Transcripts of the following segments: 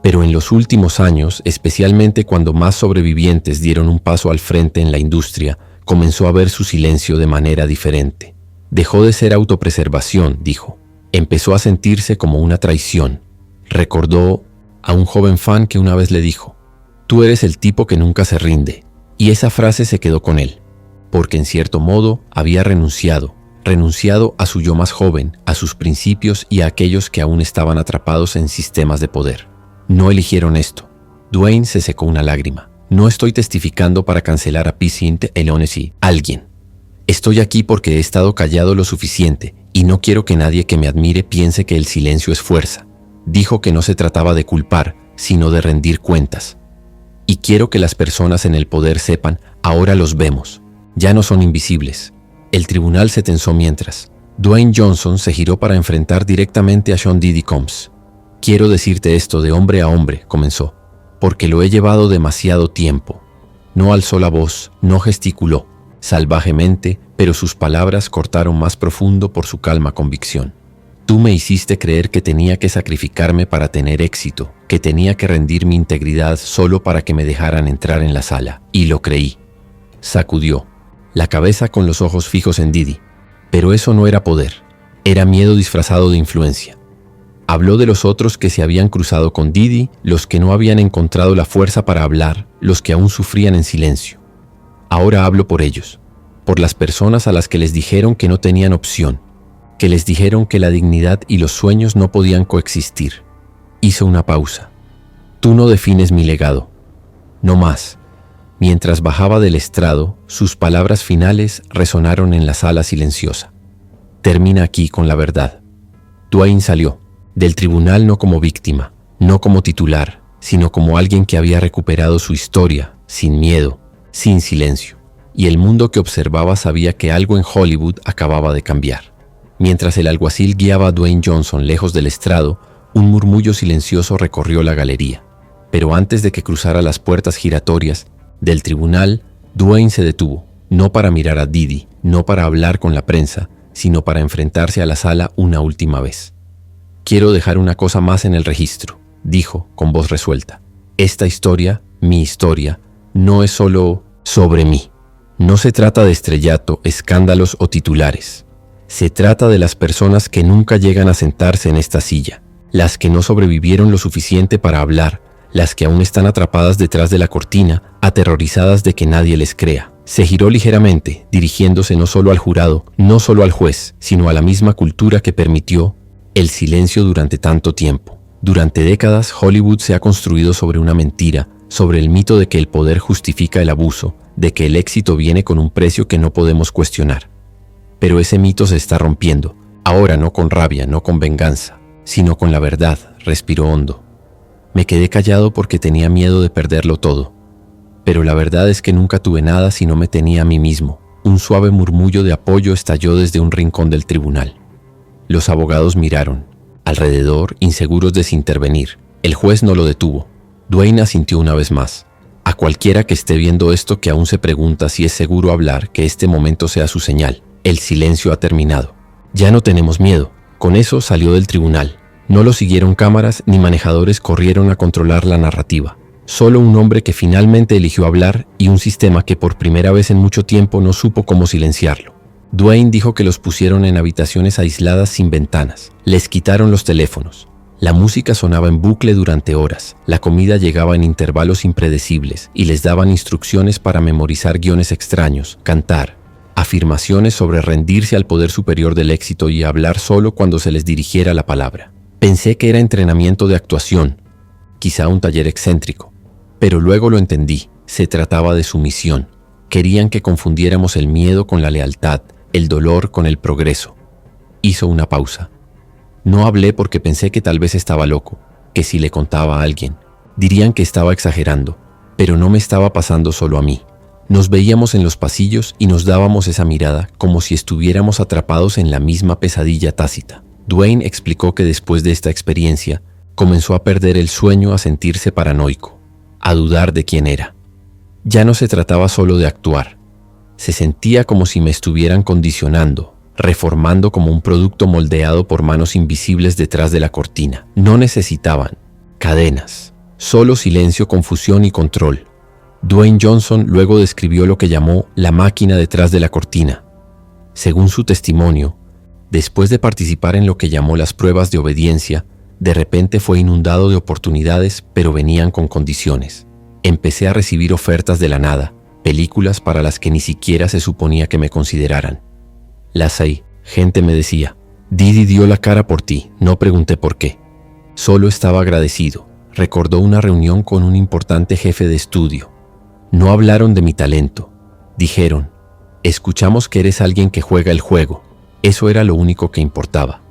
Pero en los últimos años, especialmente cuando más sobrevivientes dieron un paso al frente en la industria, comenzó a ver su silencio de manera diferente. Dejó de ser autopreservación, dijo. Empezó a sentirse como una traición. Recordó a un joven fan que una vez le dijo: «Tú eres el tipo que nunca se rinde». Y esa frase se quedó con él, porque en cierto modo había renunciado a su yo más joven, a sus principios y a aquellos que aún estaban atrapados en sistemas de poder. No eligieron esto. Dwayne se secó una lágrima. No estoy testificando para cancelar a P. Elonesi, alguien. Estoy aquí porque he estado callado lo suficiente y no quiero que nadie que me admire piense que el silencio es fuerza. Dijo que no se trataba de culpar, sino de rendir cuentas. Y quiero que las personas en el poder sepan, ahora los vemos. Ya no son invisibles. El tribunal se tensó mientras Dwayne Johnson se giró para enfrentar directamente a Sean Diddy Combs. «Quiero decirte esto de hombre a hombre», comenzó, «porque lo he llevado demasiado tiempo». No alzó la voz, no gesticuló, salvajemente, pero sus palabras cortaron más profundo por su calma convicción. «Tú me hiciste creer que tenía que sacrificarme para tener éxito, que tenía que rendir mi integridad solo para que me dejaran entrar en la sala, y lo creí». Sacudió la cabeza con los ojos fijos en Diddy. Pero eso no era poder, era miedo disfrazado de influencia. Habló de los otros que se habían cruzado con Diddy, los que no habían encontrado la fuerza para hablar, los que aún sufrían en silencio. Ahora hablo por ellos, por las personas a las que les dijeron que no tenían opción, que les dijeron que la dignidad y los sueños no podían coexistir. Hizo una pausa. «Tú no defines mi legado. No más». Mientras bajaba del estrado, sus palabras finales resonaron en la sala silenciosa. «Termina aquí con la verdad». Dwayne salió del tribunal no como víctima, no como titular, sino como alguien que había recuperado su historia, sin miedo, sin silencio. Y el mundo que observaba sabía que algo en Hollywood acababa de cambiar. Mientras el alguacil guiaba a Dwayne Johnson lejos del estrado, un murmullo silencioso recorrió la galería. Pero antes de que cruzara las puertas giratorias del tribunal, Dwayne se detuvo, no para mirar a Diddy, no para hablar con la prensa, sino para enfrentarse a la sala una última vez. «Quiero dejar una cosa más en el registro», dijo con voz resuelta. «Esta historia, mi historia, no es solo sobre mí. No se trata de estrellato, escándalos o titulares. Se trata de las personas que nunca llegan a sentarse en esta silla, las que no sobrevivieron lo suficiente para hablar, las que aún están atrapadas detrás de la cortina, aterrorizadas de que nadie les crea». Se giró ligeramente, dirigiéndose no solo al jurado, no solo al juez, sino a la misma cultura que permitió el silencio durante tanto tiempo. Durante décadas, Hollywood se ha construido sobre una mentira, sobre el mito de que el poder justifica el abuso, de que el éxito viene con un precio que no podemos cuestionar. Pero ese mito se está rompiendo, ahora no con rabia, no con venganza, sino con la verdad. Respiró hondo. Me quedé callado porque tenía miedo de perderlo todo. Pero la verdad es que nunca tuve nada si no me tenía a mí mismo. Un suave murmullo de apoyo estalló desde un rincón del tribunal. Los abogados miraron alrededor, inseguros de si intervenir. El juez no lo detuvo. Dwayne asintió una vez más. A cualquiera que esté viendo esto que aún se pregunta si es seguro hablar, que este momento sea su señal. El silencio ha terminado. Ya no tenemos miedo. Con eso salió del tribunal. No lo siguieron cámaras ni manejadores corrieron a controlar la narrativa. Solo un hombre que finalmente eligió hablar y un sistema que por primera vez en mucho tiempo no supo cómo silenciarlo. Dwayne dijo que los pusieron en habitaciones aisladas sin ventanas. Les quitaron los teléfonos. La música sonaba en bucle durante horas. La comida llegaba en intervalos impredecibles y les daban instrucciones para memorizar guiones extraños, cantar, afirmaciones sobre rendirse al poder superior del éxito y hablar solo cuando se les dirigiera la palabra. Pensé que era entrenamiento de actuación, quizá un taller excéntrico, pero luego lo entendí. Se trataba de sumisión. Querían que confundiéramos el miedo con la lealtad, el dolor con el progreso. Hizo una pausa. No hablé porque pensé que tal vez estaba loco, que si le contaba a alguien, dirían que estaba exagerando, pero no me estaba pasando solo a mí. Nos veíamos en los pasillos y nos dábamos esa mirada como si estuviéramos atrapados en la misma pesadilla tácita. Dwayne explicó que después de esta experiencia, comenzó a perder el sueño, a sentirse paranoico, a dudar de quién era. Ya no se trataba solo de actuar. Se sentía como si me estuvieran condicionando, reformando como un producto moldeado por manos invisibles detrás de la cortina. No necesitaban cadenas, Solo silencio, confusión y control. Dwayne Johnson luego describió lo que llamó la máquina detrás de la cortina. Según su testimonio, después de participar en lo que llamó las pruebas de obediencia, de repente fue inundado de oportunidades, pero venían con condiciones. Empecé a recibir ofertas de la nada, películas para las que ni siquiera se suponía que me consideraran. Gente me decía, Didi dio la cara por ti, no pregunté por qué. Solo estaba agradecido. Recordó una reunión con un importante jefe de estudio. No hablaron de mi talento. Dijeron, escuchamos que eres alguien que juega el juego. Eso era lo único que importaba.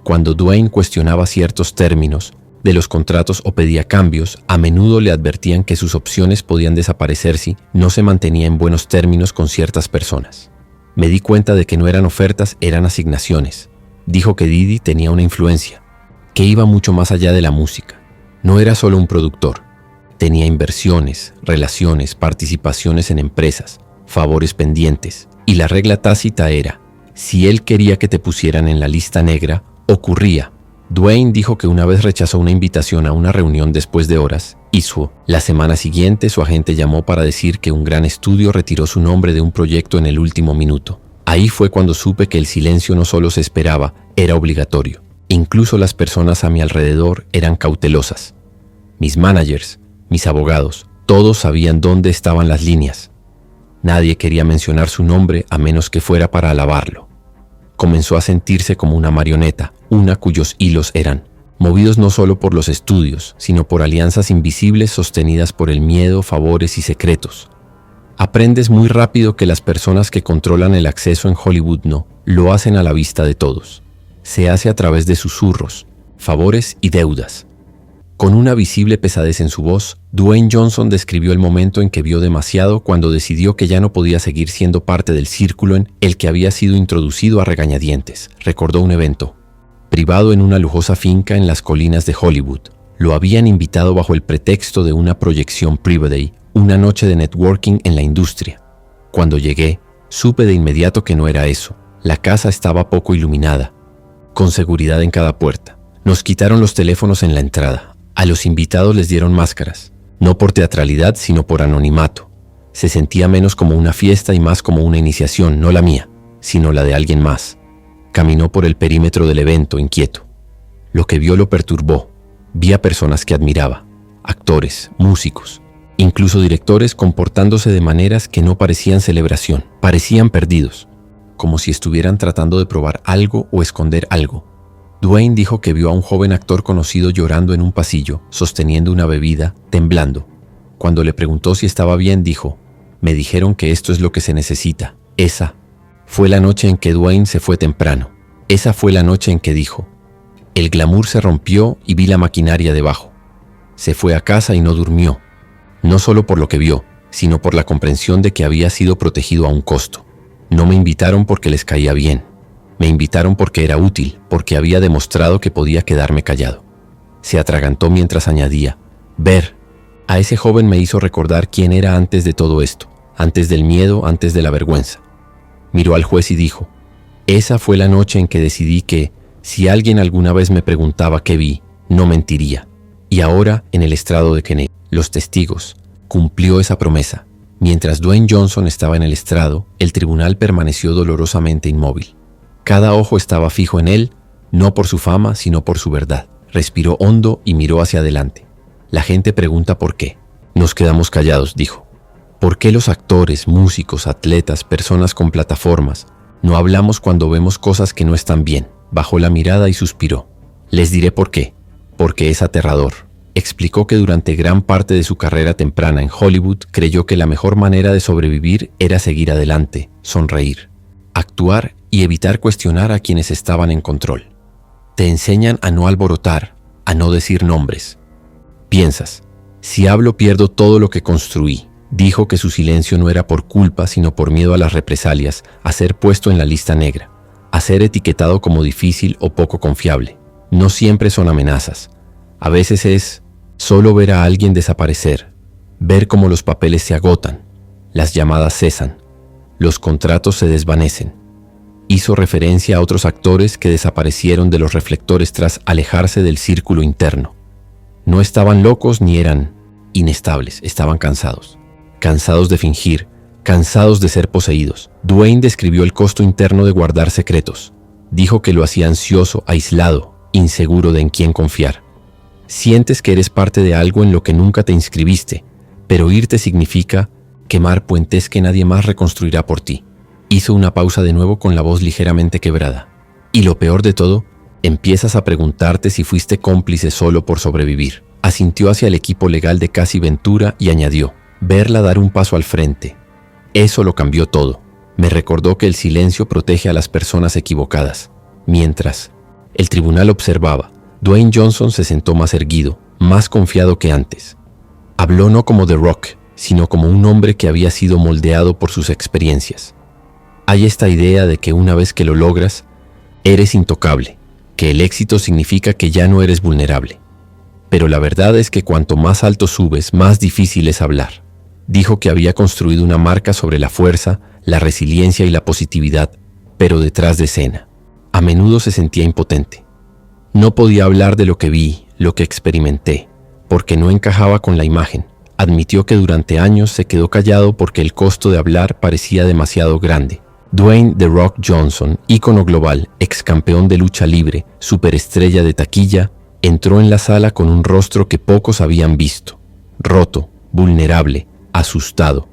Cuando Dwayne cuestionaba ciertos términos de los contratos o pedía cambios, a menudo le advertían que sus opciones podían desaparecer si no se mantenía en buenos términos con ciertas personas. Me di cuenta de que no eran ofertas, eran asignaciones. Dijo que Didi tenía una influencia, que iba mucho más allá de la música. No era solo un productor. Tenía inversiones, relaciones, participaciones en empresas, favores pendientes. Y la regla tácita era, si él quería que te pusieran en la lista negra, ocurría. Dwayne dijo que una vez rechazó una invitación a una reunión después de horas. La semana siguiente su agente llamó para decir que un gran estudio retiró su nombre de un proyecto en el último minuto. Ahí fue cuando supe que el silencio no solo se esperaba, era obligatorio. Incluso las personas a mi alrededor eran cautelosas. Mis managers, mis abogados, todos sabían dónde estaban las líneas. Nadie quería mencionar su nombre a menos que fuera para alabarlo. Comenzó a sentirse como una marioneta, una cuyos hilos eran movidos no solo por los estudios, sino por alianzas invisibles sostenidas por el miedo, favores y secretos. Aprendes muy rápido que las personas que controlan el acceso en Hollywood no lo hacen a la vista de todos. Se hace a través de susurros, favores y deudas. Con una visible pesadez en su voz, Dwayne Johnson describió el momento en que vio demasiado cuando decidió que ya no podía seguir siendo parte del círculo en el que había sido introducido a regañadientes. Recordó un evento privado en una lujosa finca en las colinas de Hollywood. Lo habían invitado bajo el pretexto de una proyección Private, una noche de networking en la industria. Cuando llegué, supe de inmediato que no era eso. La casa estaba poco iluminada, con seguridad en cada puerta. Nos quitaron los teléfonos en la entrada. A los invitados les dieron máscaras, no por teatralidad, sino por anonimato. Se sentía menos como una fiesta y más como una iniciación, no la mía, sino la de alguien más. Caminó por el perímetro del evento, inquieto. Lo que vio lo perturbó. Vi a personas que admiraba, actores, músicos, incluso directores comportándose de maneras que no parecían celebración, parecían perdidos, como si estuvieran tratando de probar algo o esconder algo. Dwayne dijo que vio a un joven actor conocido llorando en un pasillo, sosteniendo una bebida, temblando. Cuando le preguntó si estaba bien, dijo, me dijeron que esto es lo que se necesita. Esa fue la noche en que Dwayne se fue temprano. Esa fue la noche en que dijo, el glamour se rompió y vi la maquinaria debajo. Se fue a casa y no durmió, no solo por lo que vio, sino por la comprensión de que había sido protegido a un costo. No me invitaron porque les caía bien. Me invitaron porque era útil, porque había demostrado que podía quedarme callado. Se atragantó mientras añadía, ver a ese joven me hizo recordar quién era antes de todo esto, antes del miedo, antes de la vergüenza. Miró al juez y dijo, esa fue la noche en que decidí que, si alguien alguna vez me preguntaba qué vi, no mentiría. Y ahora, en el estrado de Kennedy, los testigos, cumplió esa promesa. Mientras Dwayne Johnson estaba en el estrado, el tribunal permaneció dolorosamente inmóvil. Cada ojo estaba fijo en él, no por su fama, sino por su verdad. Respiró hondo y miró hacia adelante. La gente pregunta por qué. Nos quedamos callados, dijo. ¿Por qué los actores, músicos, atletas, personas con plataformas, no hablamos cuando vemos cosas que no están bien? Bajó la mirada y suspiró. Les diré por qué. Porque es aterrador. Explicó que durante gran parte de su carrera temprana en Hollywood creyó que la mejor manera de sobrevivir era seguir adelante, sonreír, actuar y evitar cuestionar a quienes estaban en control. Te enseñan a no alborotar, a no decir nombres. Piensas, si hablo pierdo todo lo que construí. Dijo que su silencio no era por culpa, sino por miedo a las represalias, a ser puesto en la lista negra, a ser etiquetado como difícil o poco confiable. No siempre son amenazas. A veces es solo ver a alguien desaparecer, ver cómo los papeles se agotan, las llamadas cesan, los contratos se desvanecen. Hizo referencia a otros actores que desaparecieron de los reflectores tras alejarse del círculo interno. No estaban locos ni eran inestables, estaban cansados. Cansados de fingir, cansados de ser poseídos. Dwayne describió el costo interno de guardar secretos. Dijo que lo hacía ansioso, aislado, inseguro de en quién confiar. Sientes que eres parte de algo en lo que nunca te inscribiste, pero irte significa quemar puentes que nadie más reconstruirá por ti. Hizo una pausa de nuevo con la voz ligeramente quebrada. Y lo peor de todo, empiezas a preguntarte si fuiste cómplice solo por sobrevivir. Asintió hacia el equipo legal de Cassie Ventura y añadió, verla dar un paso al frente. Eso lo cambió todo. Me recordó que el silencio protege a las personas equivocadas. Mientras el tribunal observaba, Dwayne Johnson se sentó más erguido, más confiado que antes. Habló no como The Rock, sino como un hombre que había sido moldeado por sus experiencias. Hay esta idea de que una vez que lo logras, eres intocable, que el éxito significa que ya no eres vulnerable. Pero la verdad es que cuanto más alto subes, más difícil es hablar. Dijo que había construido una marca sobre la fuerza, la resiliencia y la positividad, pero detrás de escena. A menudo se sentía impotente. No podía hablar de lo que vi, lo que experimenté, porque no encajaba con la imagen. Admitió que durante años se quedó callado porque el costo de hablar parecía demasiado grande. Dwayne "The Rock" Johnson, ícono global, ex campeón de lucha libre, superestrella de taquilla, entró en la sala con un rostro que pocos habían visto. Roto, vulnerable, asustado.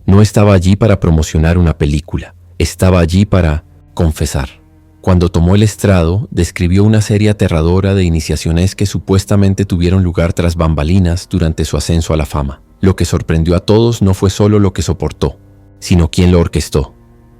No estaba allí para promocionar una película, estaba allí para confesar. Cuando tomó el estrado, describió una serie aterradora de iniciaciones que supuestamente tuvieron lugar tras bambalinas durante su ascenso a la fama. Lo que sorprendió a todos no fue solo lo que soportó, sino quién lo orquestó.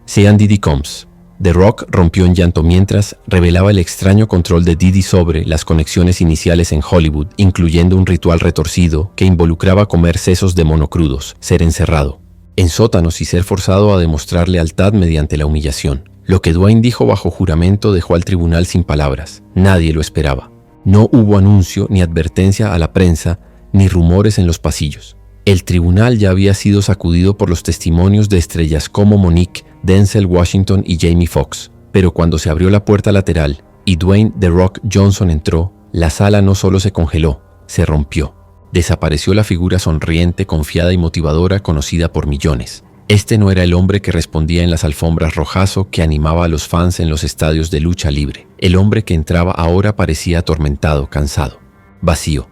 Sean Diddy Combs. The Rock rompió en llanto mientras revelaba el extraño control de Diddy sobre las conexiones iniciales en Hollywood, incluyendo un ritual retorcido que involucraba comer sesos de mono crudos, ser encerrado en sótanos y ser forzado a demostrar lealtad mediante la humillación. Lo que Dwayne dijo bajo juramento dejó al tribunal sin palabras. Nadie lo esperaba. No hubo anuncio ni advertencia a la prensa, ni rumores en los pasillos. El tribunal ya había sido sacudido por los testimonios de estrellas como Monique, Denzel Washington y Jamie Foxx. Pero cuando se abrió la puerta lateral y Dwayne "The Rock" Johnson entró, la sala no solo se congeló, se rompió. Desapareció la figura sonriente, confiada y motivadora conocida por millones. Este no era el hombre que respondía en las alfombras rojazo que animaba a los fans en los estadios de lucha libre. El hombre que entraba ahora parecía atormentado, cansado, vacío.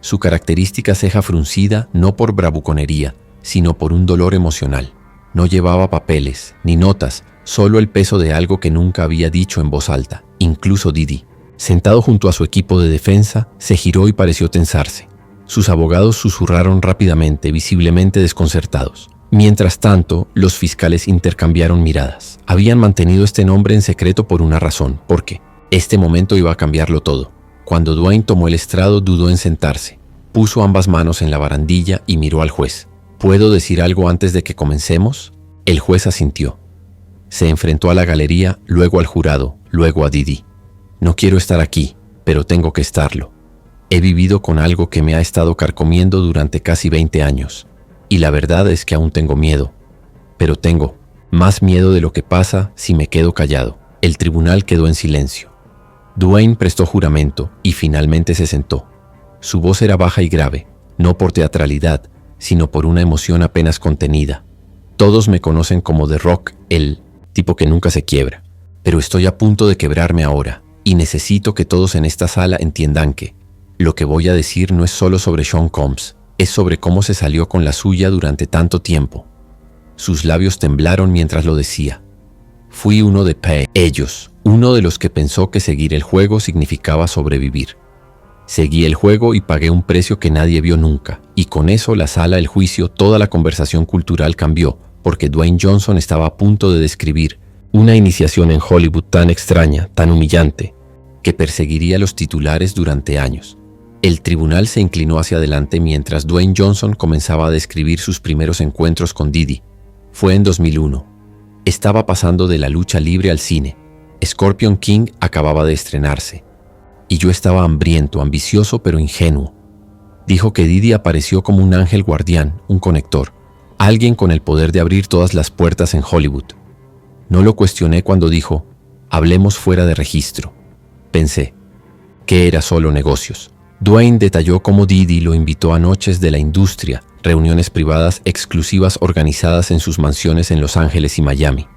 Su característica ceja fruncida no por bravuconería, sino por un dolor emocional. No llevaba papeles, ni notas, solo el peso de algo que nunca había dicho en voz alta, incluso Diddy. Sentado junto a su equipo de defensa, se giró y pareció tensarse. Sus abogados susurraron rápidamente, visiblemente desconcertados. Mientras tanto, los fiscales intercambiaron miradas. Habían mantenido este nombre en secreto por una razón, porque este momento iba a cambiarlo todo. Cuando Dwayne tomó el estrado, dudó en sentarse. Puso ambas manos en la barandilla y miró al juez. ¿Puedo decir algo antes de que comencemos? El juez asintió. Se enfrentó a la galería, luego al jurado, luego a Diddy. No quiero estar aquí, pero tengo que estarlo. He vivido con algo que me ha estado carcomiendo durante casi 20 años. Y la verdad es que aún tengo miedo. Pero tengo más miedo de lo que pasa si me quedo callado. El tribunal quedó en silencio. Dwayne prestó juramento y finalmente se sentó. Su voz era baja y grave, no por teatralidad, sino por una emoción apenas contenida. Todos me conocen como The Rock, el tipo que nunca se quiebra. Pero estoy a punto de quebrarme ahora, y necesito que todos en esta sala entiendan que lo que voy a decir no es solo sobre Sean Combs, es sobre cómo se salió con la suya durante tanto tiempo. Sus labios temblaron mientras lo decía. Fui uno de ellos, uno de los que pensó que seguir el juego significaba sobrevivir. Seguí el juego y pagué un precio que nadie vio nunca, y con eso la sala, el juicio, toda la conversación cultural cambió, porque Dwayne Johnson estaba a punto de describir una iniciación en Hollywood tan extraña, tan humillante, que perseguiría los titulares durante años. El tribunal se inclinó hacia adelante mientras Dwayne Johnson comenzaba a describir sus primeros encuentros con Diddy. Fue en 2001. Estaba pasando de la lucha libre al cine. Scorpion King acababa de estrenarse. Y yo estaba hambriento, ambicioso pero ingenuo. Dijo que Diddy apareció como un ángel guardián, un conector, alguien con el poder de abrir todas las puertas en Hollywood. No lo cuestioné cuando dijo, hablemos fuera de registro. Pensé, que era solo negocios. Dwayne detalló cómo Didi lo invitó a noches de la industria, reuniones privadas exclusivas organizadas en sus mansiones en Los Ángeles y Miami.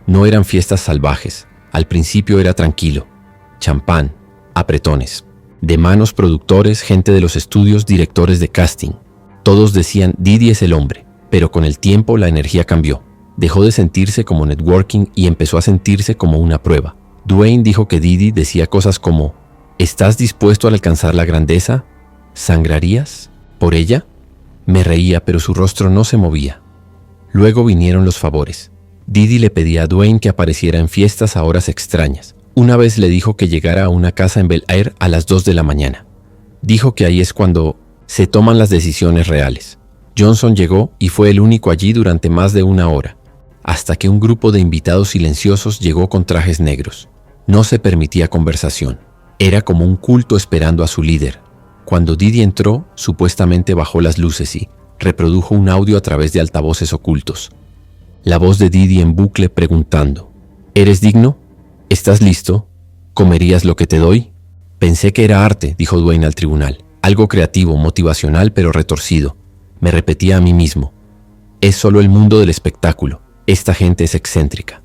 No eran fiestas salvajes, al principio era tranquilo. Champán, apretones. De manos productores, gente de los estudios, directores de casting. Todos decían, Didi es el hombre, pero con el tiempo la energía cambió. Dejó de sentirse como networking y empezó a sentirse como una prueba. Dwayne dijo que Didi decía cosas como, ¿estás dispuesto a alcanzar la grandeza? ¿Sangrarías? ¿Por ella? Me reía, pero su rostro no se movía. Luego vinieron los favores. Didi le pedía a Dwayne que apareciera en fiestas a horas extrañas. Una vez le dijo que llegara a una casa en Bel Air a las 2 de la mañana. Dijo que ahí es cuando se toman las decisiones reales. Johnson llegó y fue el único allí durante más de una hora, hasta que un grupo de invitados silenciosos llegó con trajes negros. No se permitía conversación. Era como un culto esperando a su líder. Cuando Didi entró, supuestamente bajó las luces y reprodujo un audio a través de altavoces ocultos. La voz de Didi en bucle preguntando, ¿eres digno? ¿Estás listo? ¿Comerías lo que te doy? Pensé que era arte, dijo Dwayne al tribunal. Algo creativo, motivacional, pero retorcido. Me repetía a mí mismo. Es solo el mundo del espectáculo. Esta gente es excéntrica.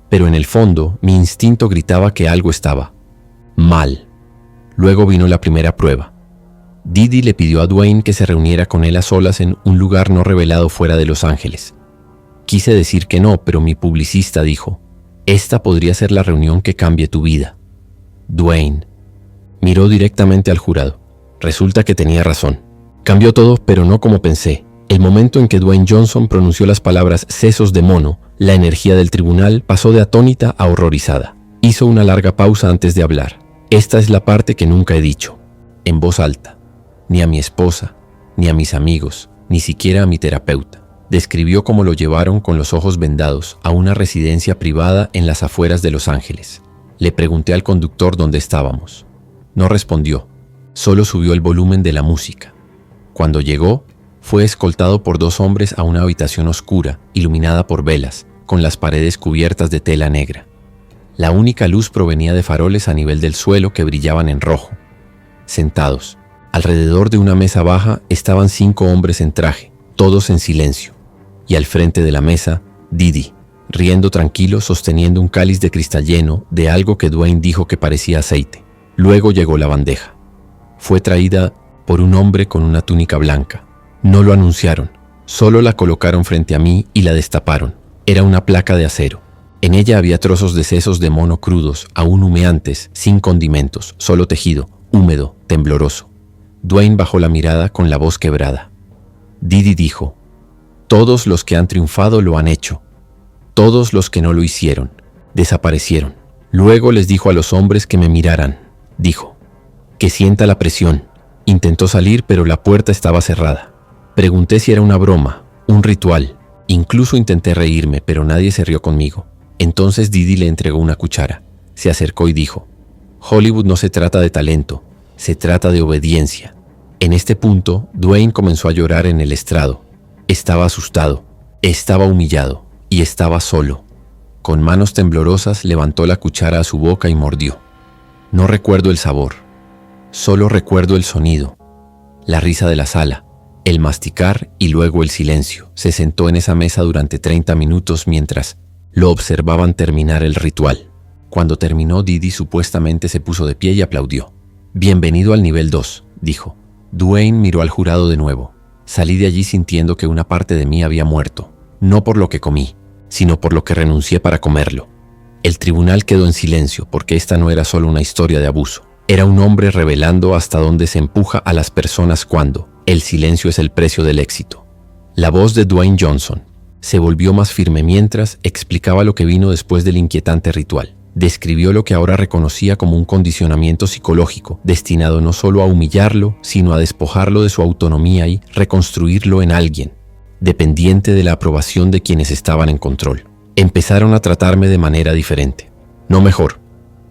Pero en el fondo, mi instinto gritaba que algo estaba mal. Luego vino la primera prueba. Didi le pidió a Dwayne que se reuniera con él a solas en un lugar no revelado fuera de Los Ángeles. Quise decir que no, pero mi publicista dijo, esta podría ser la reunión que cambie tu vida. Dwayne miró directamente al jurado. Resulta que tenía razón. Cambió todo, pero no como pensé. El momento en que Dwayne Johnson pronunció las palabras sesos de mono, la energía del tribunal pasó de atónita a horrorizada. Hizo una larga pausa antes de hablar. Esta es la parte que nunca he dicho, en voz alta. Ni a mi esposa, ni a mis amigos, ni siquiera a mi terapeuta. Describió cómo lo llevaron con los ojos vendados a una residencia privada en las afueras de Los Ángeles. Le pregunté al conductor dónde estábamos. No respondió, solo subió el volumen de la música. Cuando llegó, fue escoltado por 2 hombres a una habitación oscura, iluminada por velas, con las paredes cubiertas de tela negra. La única luz provenía de faroles a nivel del suelo que brillaban en rojo. Sentados, alrededor de una mesa baja, estaban 5 hombres en traje, todos en silencio. Y al frente de la mesa, Didi, riendo tranquilo, sosteniendo un cáliz de cristal lleno de algo que Dwayne dijo que parecía aceite. Luego llegó la bandeja. Fue traída por un hombre con una túnica blanca. No lo anunciaron, solo la colocaron frente a mí y la destaparon. Era una placa de acero. En ella había trozos de sesos de mono crudos, aún humeantes, sin condimentos, solo tejido, húmedo, tembloroso. Dwayne bajó la mirada con la voz quebrada. Didi dijo, todos los que han triunfado lo han hecho. Todos los que no lo hicieron, desaparecieron. Luego les dijo a los hombres que me miraran. Dijo, que sienta la presión. Intentó salir, pero la puerta estaba cerrada. Pregunté si era una broma, un ritual. Incluso intenté reírme, pero nadie se rió conmigo. Entonces Didi le entregó una cuchara. Se acercó y dijo, Hollywood no se trata de talento, se trata de obediencia. En este punto, Dwayne comenzó a llorar en el estrado. Estaba asustado, estaba humillado y estaba solo. Con manos temblorosas levantó la cuchara a su boca y mordió. No recuerdo el sabor, solo recuerdo el sonido, la risa de la sala, el masticar y luego el silencio. Se sentó en esa mesa durante 30 minutos mientras lo observaban terminar el ritual. Cuando terminó, Didi supuestamente se puso de pie y aplaudió. Bienvenido al nivel 2, dijo. Dwayne miró al jurado de nuevo. Salí de allí sintiendo que una parte de mí había muerto, no por lo que comí, sino por lo que renuncié para comerlo. El tribunal quedó en silencio porque esta no era solo una historia de abuso. Era un hombre revelando hasta dónde se empuja a las personas cuando el silencio es el precio del éxito. La voz de Dwayne Johnson se volvió más firme mientras explicaba lo que vino después del inquietante ritual. Describió lo que ahora reconocía como un condicionamiento psicológico, destinado no solo a humillarlo, sino a despojarlo de su autonomía y reconstruirlo en alguien, dependiente de la aprobación de quienes estaban en control. Empezaron a tratarme de manera diferente, no mejor,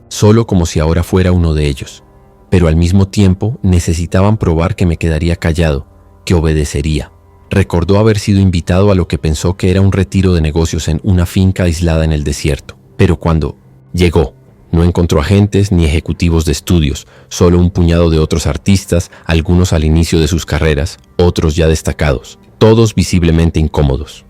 solo como si ahora fuera uno de ellos, pero al mismo tiempo necesitaban probar que me quedaría callado, que obedecería. Recordó haber sido invitado a lo que pensó que era un retiro de negocios en una finca aislada en el desierto, pero cuando llegó, No encontró agentes ni ejecutivos de estudios, solo un puñado de otros artistas, algunos al inicio de sus carreras, otros ya destacados, todos visiblemente incómodos.